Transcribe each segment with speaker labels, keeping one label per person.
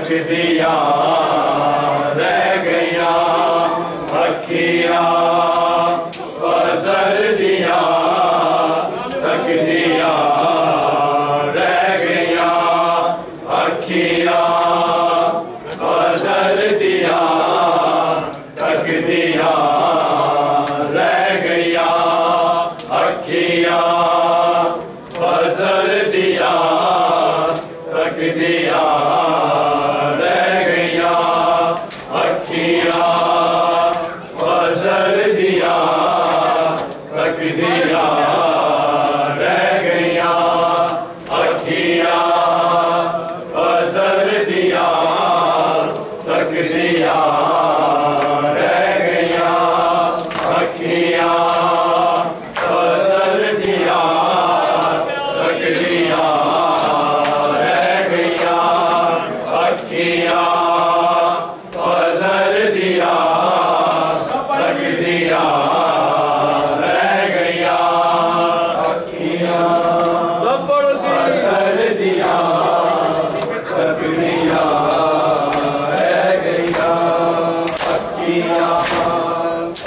Speaker 1: तक दिया रह गया अखिया फजल दिया तक दिया रह गया अखिया फजल दिया तक दिया रह गया अखिया फजल दिया तक दिया रह गया अखिया फजल दिया तक दिया रह गया अखिया फजल दिया तक दिया रह गया अखिया फजल दिया तक दिया रह गया अखिया फजल दिया तक दिया रह गया अखिया फजल दिया तक दिया रह गया अखिया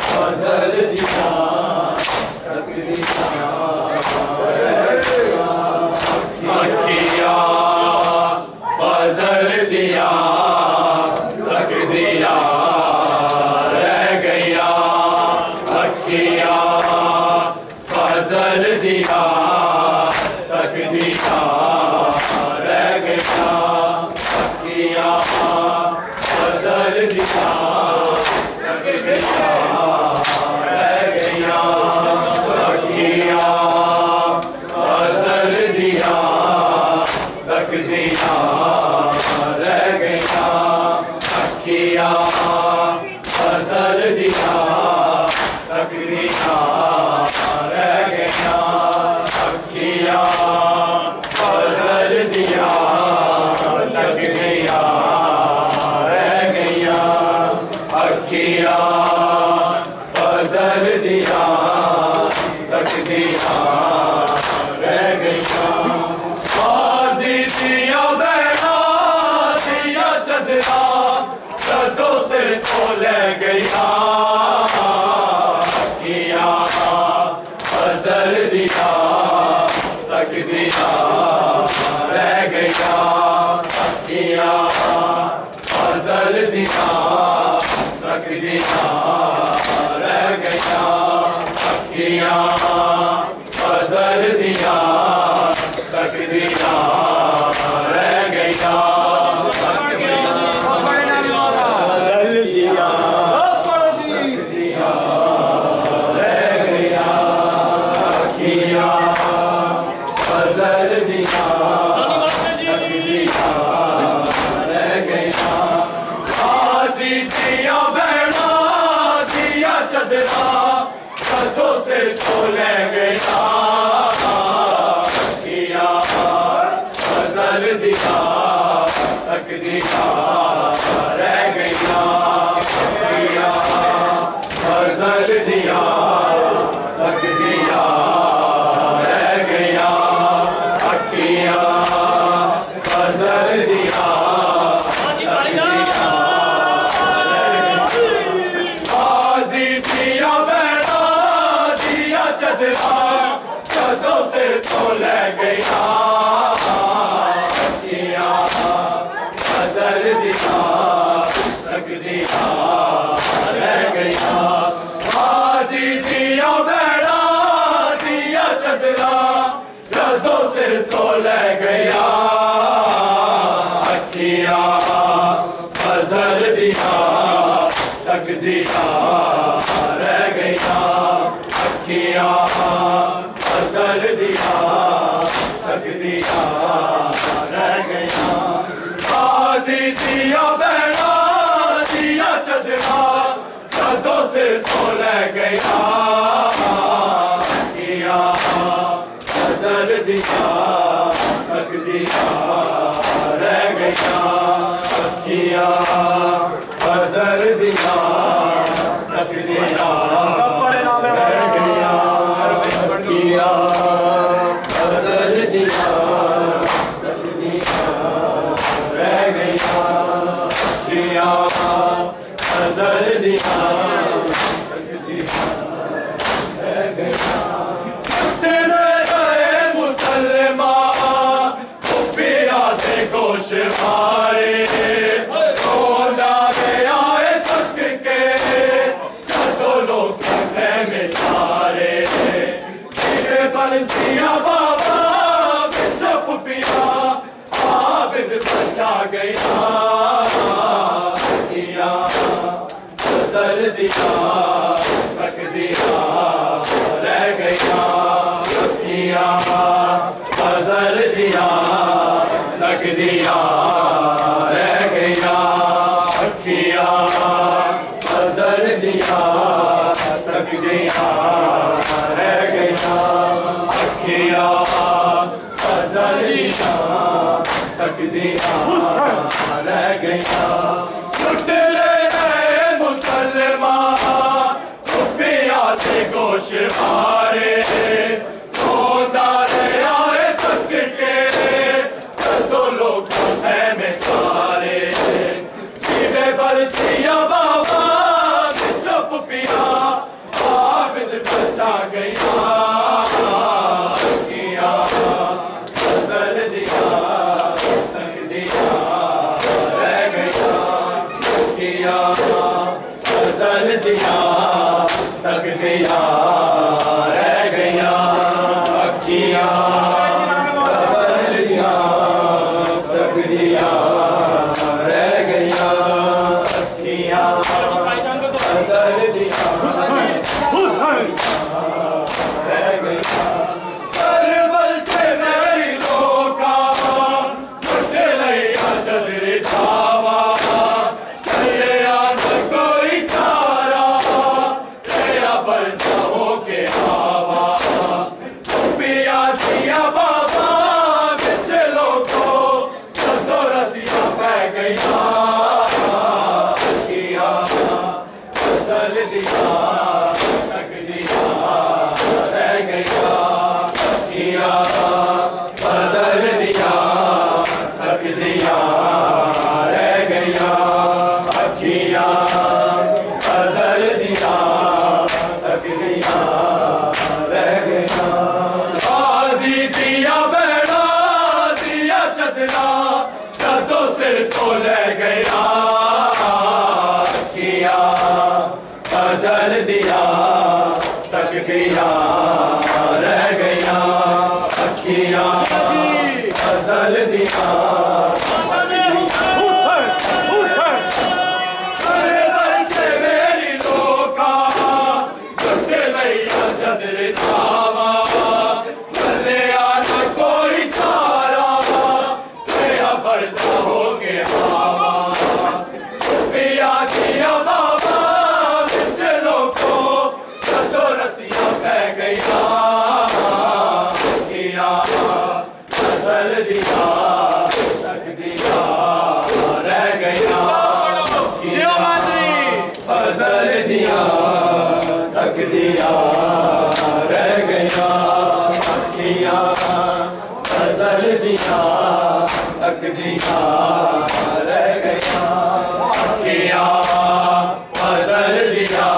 Speaker 1: फजल दिया तक दिया अखिया फजल दिया तक दिया रह गया अखिया फजल दिया तक दिया रह गया अखिया फजल दिया तक दिया रह गया अखिया फजल दिया तक दिया रह गया अखिया फजल दिया तक दिया रह गया अखिया फजल दिया तक दिया रह गया अखिया फजल दिया तक दिया रह गया बाजी दिया बहना दिया चदरा सदों से तो ले गया अखिया फजल दिया तक दिया रह गया अखिया फजल दिया तक दिया रह गया अखिया फजल दिया तक दिया रह गया फजल दिया रह गया अखिया फजल दिया तक दिया रह गया बाजी दिया बहना दिया चदरा सदों से तो ले गया अखिया फजल दिया तक दिया रह गया अखिया फजल दिया तक दिया रह गया अखिया फजल दिया बाजी दिया बहना दिया चदरा सदों से तो ले गया अखिया फजल दिया तक दिया रह गया बाजी दिया बहना दिया चदरा सदों से तो ले गया अखिया फजल दिया तक दिया रह गया अखिया फजल दिया तक दिया रह गया बाजी दिया बहना दिया चदरा सदों से तो ले गया अखिया फजल दिया तक दिया रह गया अखिया फजल दिया तक दिया रह गया अखिया फजल दिया तक दिया रह गया। बलतिया बाबा चुप पिया आबिद बचा गया किया फजल दिया तक दिया रह गया किया फजल दिया तक दिया रह गया किया फजल दिया तक दिया रह गया किया फजल दिया तक दिया रह गया लुटेरे मुसलमान रुपया से गोश मारे आए तक के दो लोग है में सारे सीधे बलतिया बाबा चुप पिया आबिद बचा गया किया फजल दिया तक दिया रह गया किया फजल दिया तक दिया रह गया किया फजल दिया तक दिया रह गया किया फजल दिया रह गया करबल से मेरी लोका लुटे लैया जदरे छावा चले आज कोई चारा तेरा बलता हो के हवा पिया दिया बाबा बिच लोगो तो रसिया पै गया किया फजल दिया तक दिया रह गया किया फजल दिया तक दिया रह गया किया फजल दिया तक दिया रह गया आजी दिया बेड़ा दिया चदरा जदों सिर तो ले गया किया फजल दिया तक दिया रह गया किया फजल दिया मेरी लोका लुटे लैया जदरे छावा चले आज कोई चारा तेरा बरता हो के हवा पिया दिया बाबा बिच लोगो तो रसिया पै गया किया फजल दिया तक दिया रह गया किया फजल दिया तक दिया रह गया किया फजल दिया तक दिया रह गया किया फजल दिया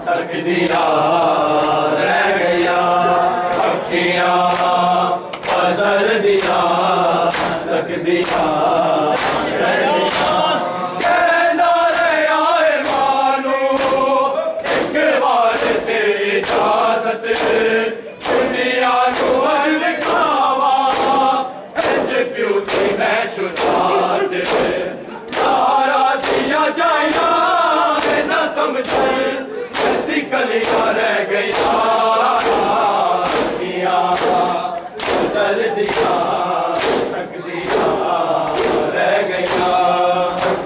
Speaker 1: तक दिया रह गया किया फजल दिया तक दिया रह गया कहना रे आए मानो एक बार तेरी इजाजत दुनिया को अर्ज खावा एज ब्यूटी में शुद्धात सारा दिया जाएगा न समझे ऐसी कलियां रह गया किया फजल दिया तक दिया रह गया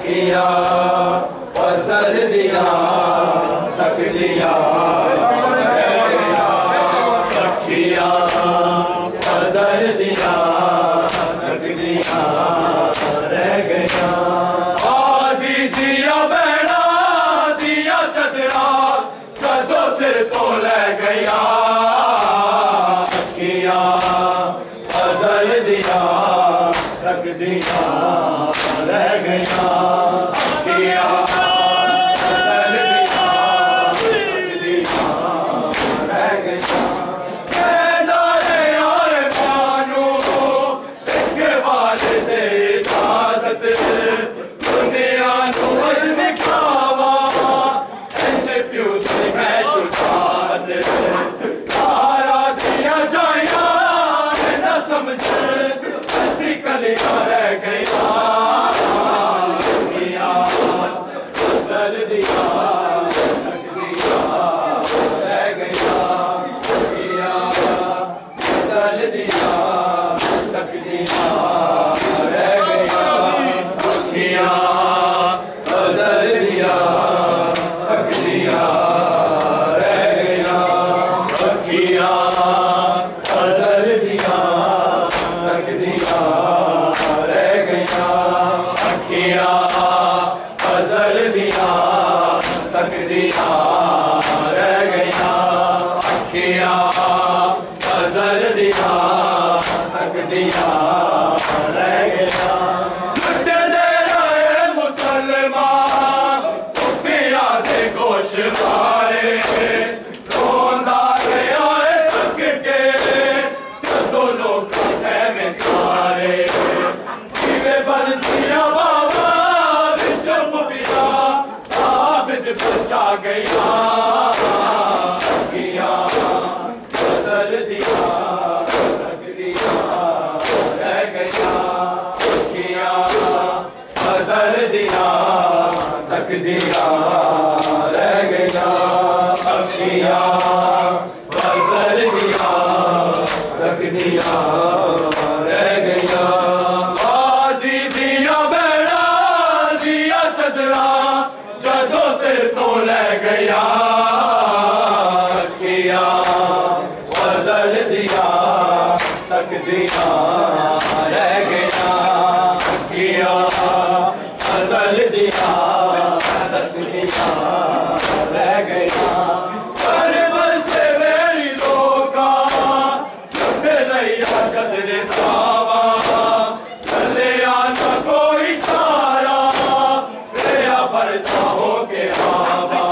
Speaker 1: किया फजल दिया तक दिया रह गया किया फजल दिया तक दिया रह गया आजी दिया बेड़ा दिया चदरा जदों सिर तो ले गया किया फजल दिया तक दिया रह गया किया फजल दिया तक दिया रह गया कहना रे आए मानो एक बार दे इजाजत दुनिया को अर्ज खावा ऐसे प्यूती में शुद्धात अखियां गजल दिया तक दिया रह गया लुटे दे रहे मुसलमान पिया दे गोश मारे रोंदा गया थक के दो लोग में सारे जीवे बल दिया बाबा चुप पिया आबिद बचा गया गजल दिया तक दिया रह गया अखियां गजल दिया तक दिया रह गया अखियां गजल दिया तक दिया रह गया बाजी दिया बेड़ा दिया चदरा जदों सिर तो ले गया अखियां गजल दिया तक दिया रह गया अखियां गजल दिया तक दिया रह गया करबल से मेरी लोका लुटे लैया कदरे तावा चले आना कोई तारा रेया भरता हो के हवा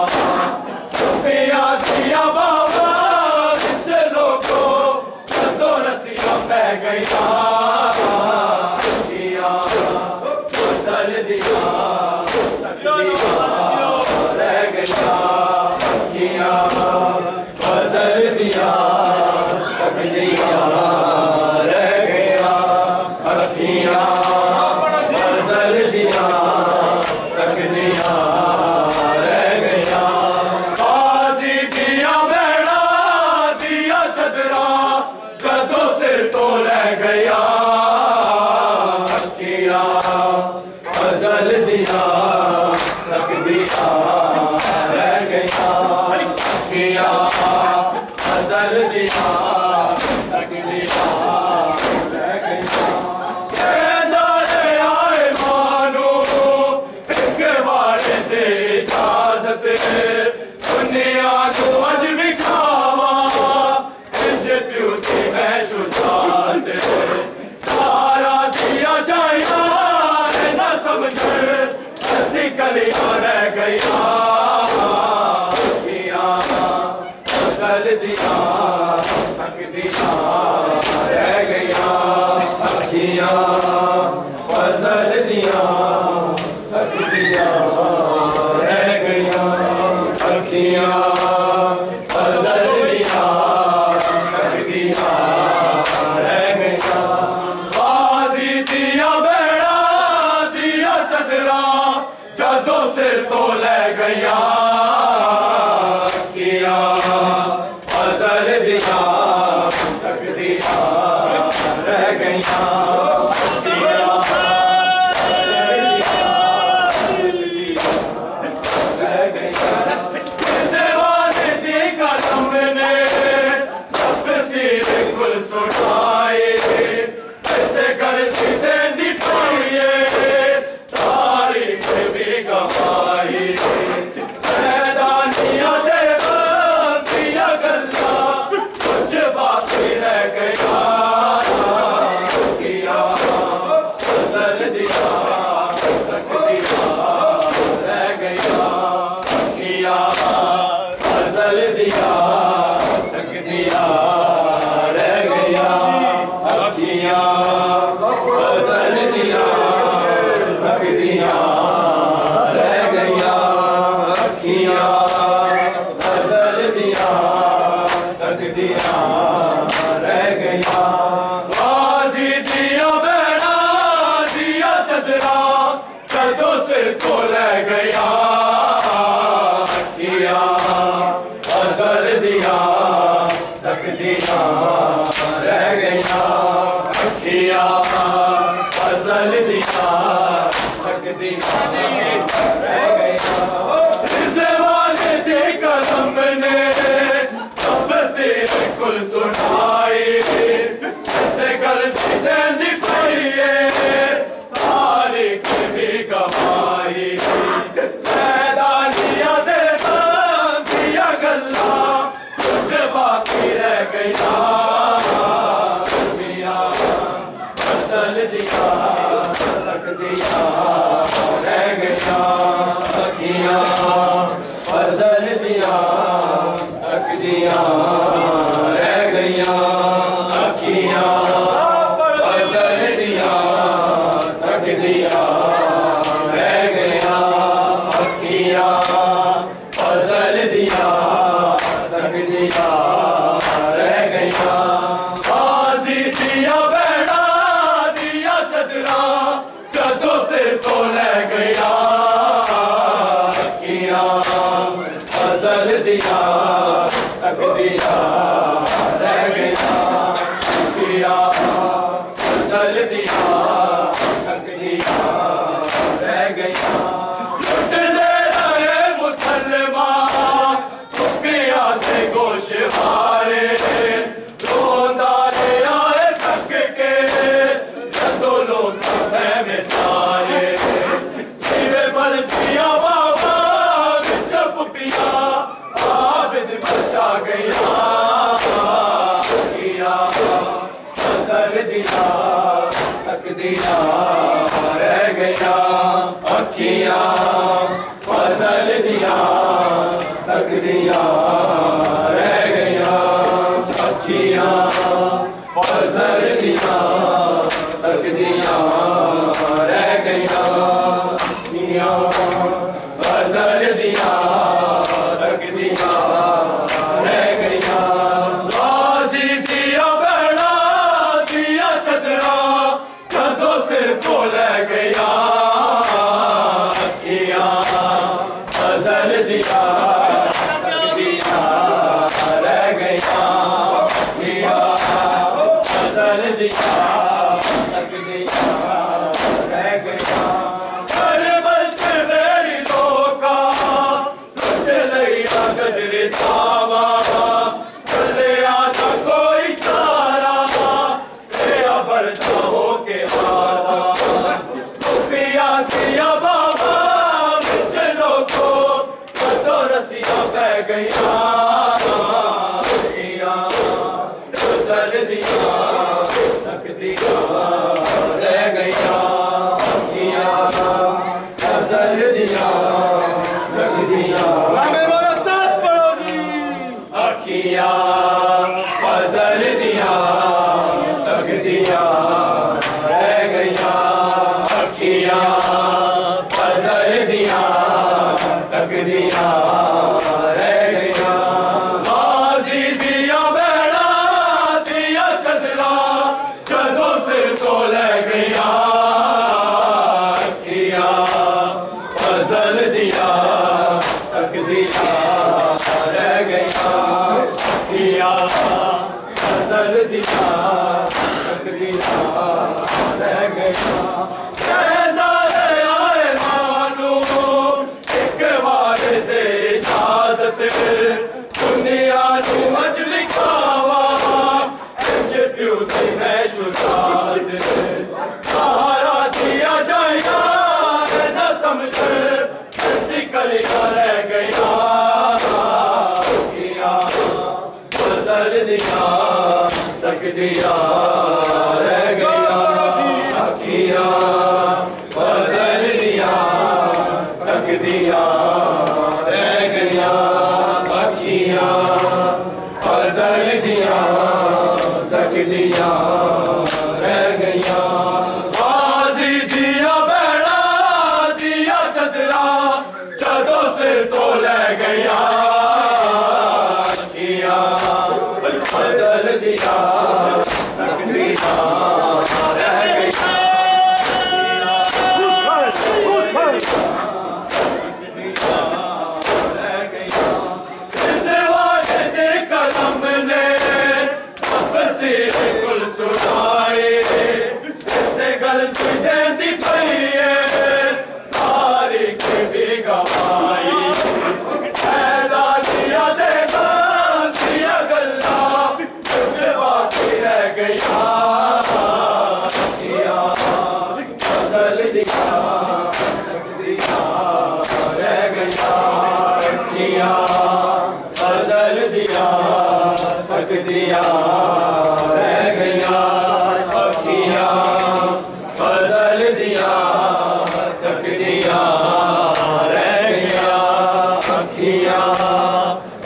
Speaker 1: पिया दिया बाबा चलो को तो रसिया पै गया गजल दिया तक दिया रह गया अखियां गजल दिया तक दिया रह गया अखियां गजल दिया तक दिया रह गया बाजी दिया बेड़ा दिया चदरा जदों सिर तो ले गया अखियां गजल दिया तक दिया रह गया अखियां गजल दिया तक दिया रह गया कहदारे आए मानो एक बार दे इजाजत दुनिया को अज भी खावा इंज प्यूती मैं शुजात सारा दिया जाया न समझ ऐसी कलियां रह गया अखियां गजल दिया तक दिया रह गया अखियां गजल दिया तक दिया रह गया अखियां गजल दिया तक दिया रह गया बाजी दिया बेड़ा दिया चदरा जदों सिर तो ले गया अखियां गजल दिया तक दिया रह गया बाकी गया फसल दिया तक दिया रह गया अखियां फसल दिया तक दिया रह गया अखियां फसल दिया तक दिया रह गया अखियां फसल दिया तक दिया रह गया बाजी दिया बैठा दिया चदरा जदों सिर तो ले गया अखियां फसल दिया तक दिया रह गया अखियां फसल दिया तक दिया रह गया लुटने रहे मुसलमान चुपिया से गोशवारे रोंदा ले आए थक के जदों लोग में सारे सिरे बल दिया बाबा जब पिया आबिद बचा गया किया फसल दिया तक दिया रह गया अखियां फसल दिया तक दिया रह गया अखियां फसल दिया तक दिया रह गया अखियां फसल दिया तक दिया रह गया बाजी दिया बैठा दिया चदरा जदों सिर को ले गया अखियां फसल दिया तक दिया रह गया अखियां फसल दिया तक दिया रह गया करबल च मेरी लोका लुट लईया गजरे तावा चले आजा कोई चारा तेरा बरता हो के हारा पिया दिया बाबा बिच लोगो कदों रसिया पै गया फसल दिया तक दिया रह गया अखियां फसल दिया तक दिया अखियां फसल दिया तक दिया रह गया अखियां फसल दिया तक दिया रह गया बाजी दिया बैठा दिया चदरा जदों सिर तो ले गया अखियां फसल दिया तक दिया रह गया अखियां फसल दिया तक दिया रह गया कहता आए मानू एक बार दे इजाजत दुनिया नू अज लिखावा इंज प्यू थी मैं शुजात सहारा दिया जाएगा न समझ ऐसी कलिया रह गया अखियां फसल दिया तक दिया रह गया अखियां फसल दिया तक दिया रह गया अखियां फसल दिया तक दिया रह गया बाजी दिया बैठा दिया चदरा जदों सिर तो ले गया अखियां फसल दिया तक दिया रह गया कलम ने तफसीर कुल सुनाए ऐसे गलती देती पई है तारीख भी गवाई पैदा दिया देखा दिया गल्ला कुछ बाकी रह गया दिया रह गया अखियां फजल दिया तक दिया रह गया अखियां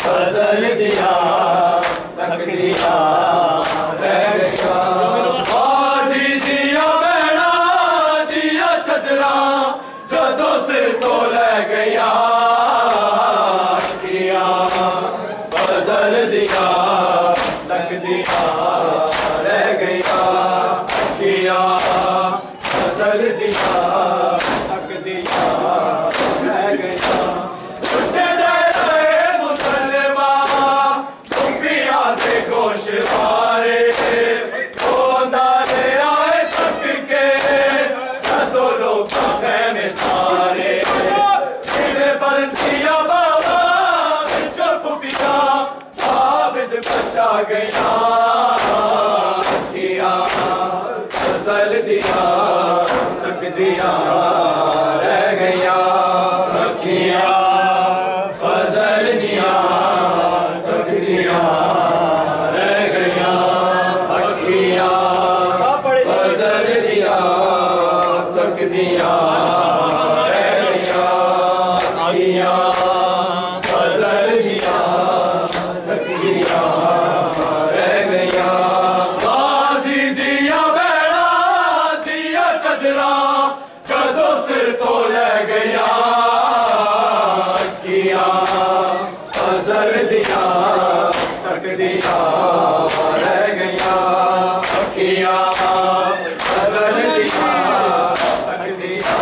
Speaker 1: फजल दिया तक दिया रह गया बाजी दिया बहना दिया छजरा जदों सिर तो ले गया फजल दिया तक दिया रह गया अखियां फजल दिया तक दिया रह गया छुट्टे दे रहे मुसलमान तुम भी आते गोशवारे दारे आए थक के दो लोग में सारे बंसिया बाबा चुप पिया आबिद बचा गया अखियां फजल दिया तक दिया रह गया अखियां फजल दिया तक दिया रह गया अखियां फजल दिया तक दिया रह गया अखियां फजल दिया तक दिया रह गया बाजी दिया बहना दिया छजरा जदों सिर तो ले गया अखियां फजल दिया तक दिया रह गया अखियां फजल दिया तक दिया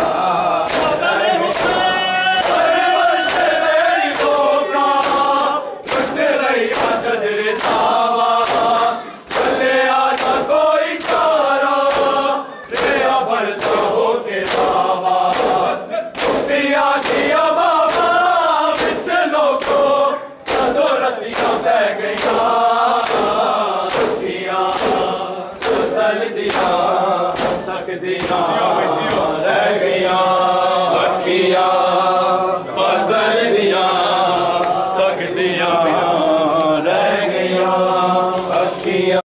Speaker 1: दिया तक दिया